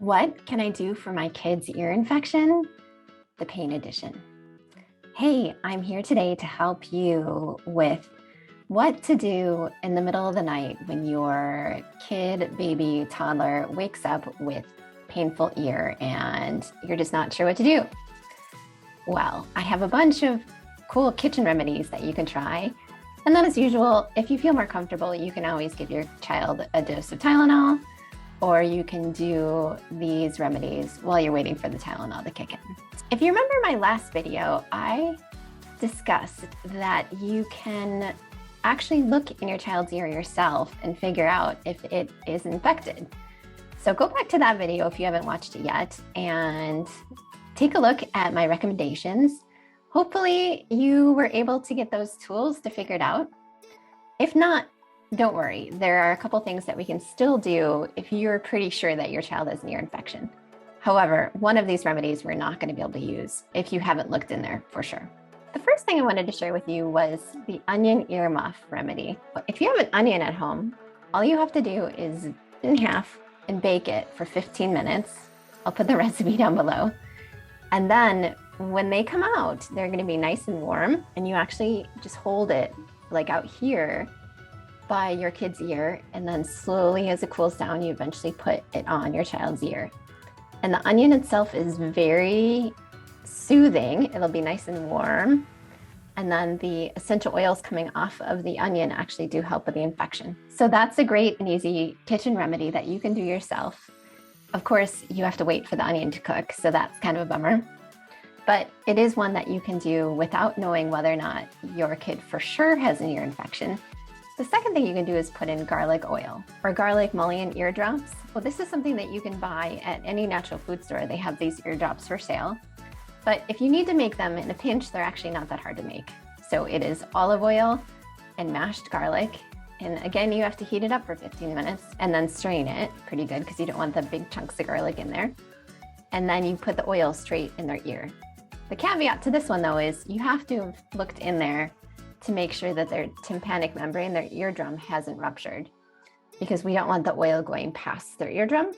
What can I do for my kid's ear infection? The pain edition. Hey, I'm here today to help you with what to do in the middle of the night when your kid, baby, toddler wakes up with painful ear and you're just not sure what to do. Well, I have a bunch of cool kitchen remedies that you can try. And then as usual, if you feel more comfortable, you can always give your child a dose of Tylenol, or you can do these remedies while you're waiting for the Tylenol to kick in. If you remember my last video, I discussed that you can actually look in your child's ear yourself and figure out if it is infected. So go back to that video if you haven't watched it yet and take a look at my recommendations. Hopefully you were able to get those tools to figure it out. If not, don't worry. There are a couple things that we can still do if you're pretty sure that your child has an ear infection. However, one of these remedies we're not going to be able to use if you haven't looked in there for sure. The first thing I wanted to share with you was the onion ear muff remedy. If you have an onion at home, all you have to do is cut it in half and bake it for 15 minutes. I'll put the recipe down below. And then when they come out, they're going to be nice and warm, and you actually just hold it like out here by your kid's ear, and then slowly as it cools down, you eventually put it on your child's ear. And the onion itself is very soothing. It'll be nice and warm. And then the essential oils coming off of the onion actually do help with the infection. So that's a great and easy kitchen remedy that you can do yourself. Of course, you have to wait for the onion to cook, so that's kind of a bummer. But it is one that you can do without knowing whether or not your kid for sure has an ear infection. The second thing you can do is put in garlic oil or garlic mullein eardrops. Well, this is something that you can buy at any natural food store. They have these eardrops for sale. But if you need to make them in a pinch, they're actually not that hard to make. So it is olive oil and mashed garlic. And again, you have to heat it up for 15 minutes and then strain it pretty good because you don't want the big chunks of garlic in there. And then you put the oil straight in their ear. The caveat to this one though is you have to have looked in there to make sure that their tympanic membrane, their eardrum, hasn't ruptured, because we don't want the oil going past their eardrum.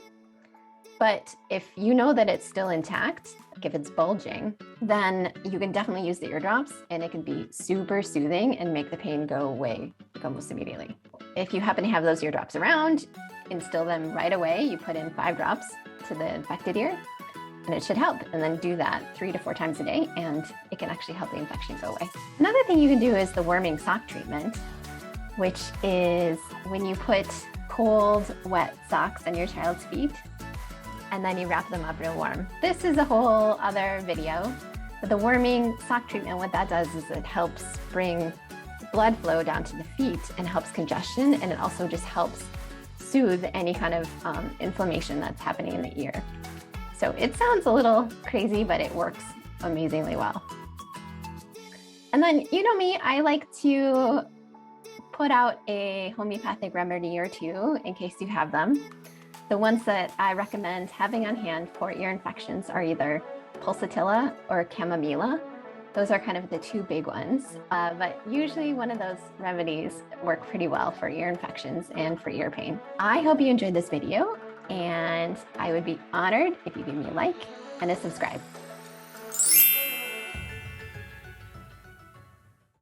But if you know that it's still intact, like if it's bulging, then you can definitely use the eardrops, and it can be super soothing and make the pain go away like almost immediately. If you happen to have those eardrops around, instill them right away. You put in 5 drops to the infected ear, and it should help. And then do that 3 to 4 times a day, and it can actually help the infection go away. Another thing you can do is the warming sock treatment, which is when you put cold, wet socks on your child's feet, and then you wrap them up real warm. This is a whole other video, but the warming sock treatment, what that does is it helps bring blood flow down to the feet and helps congestion, and it also just helps soothe any kind of inflammation that's happening in the ear. So it sounds a little crazy, but it works amazingly well. And then, you know me, I like to put out a homeopathic remedy or two in case you have them. The ones that I recommend having on hand for ear infections are either Pulsatilla or Chamomilla. Those are kind of the 2 big ones, but usually one of those remedies work pretty well for ear infections and for ear pain. I hope you enjoyed this video, and I would be honored if you give me a like and a subscribe.